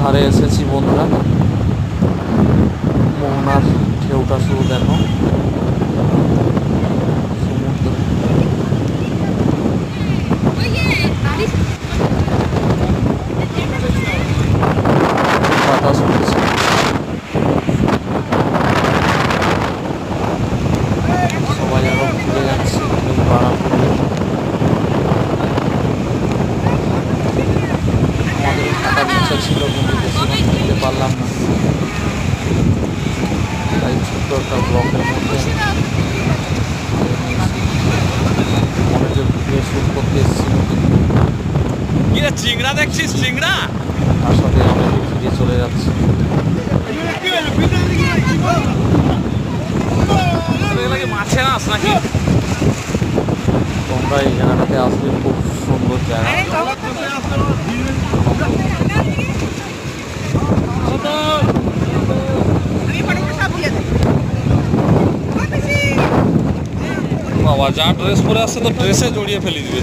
ধারে এসেছি বন্ধুরা। মোহনার ঢেউটা শুরু দেখো, সমুদ্র। বাতাস উঠেছে। সবাই আরো ঘুরে যাচ্ছে, ঢেউ বাড়া পড়বে। আমাদের থাকার ইচ্ছা ছিল কিন্তু বেশিক্ষণ থাকতে পারলাম না, তাই ছোট্ট একটা ব্লকের মধ্যে অনেকের ভিডিও শ্যুট করতে এসেছিল, কিন্তু চিংড়া দেখছিস? চিংড়া তার সাথে অনেকে ফিরে চলে যাচ্ছে। মাছে নাস নাকি? তোমরা এই জায়গাটাতে আসবে, খুব সুন্দর জায়গা। বাবা যা ড্রেস পরে আসছে তো ড্রেসে জড়িয়ে ফেলে দিবে।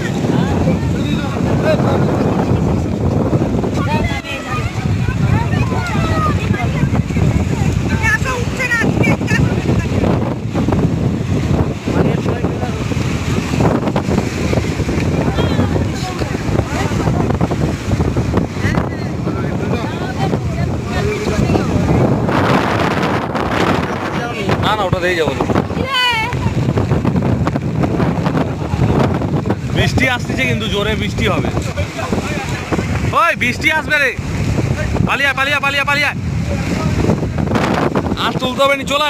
না না, ওটা দিয়ে যাবো। বৃষ্টি আসতেছে কিন্তু জোরে বৃষ্টি হবে। ওই বৃষ্টি আসবে রে, পালিয়া পালিয়া পালিয়া পালিয়া। আর তুলতে হবে নি, চলে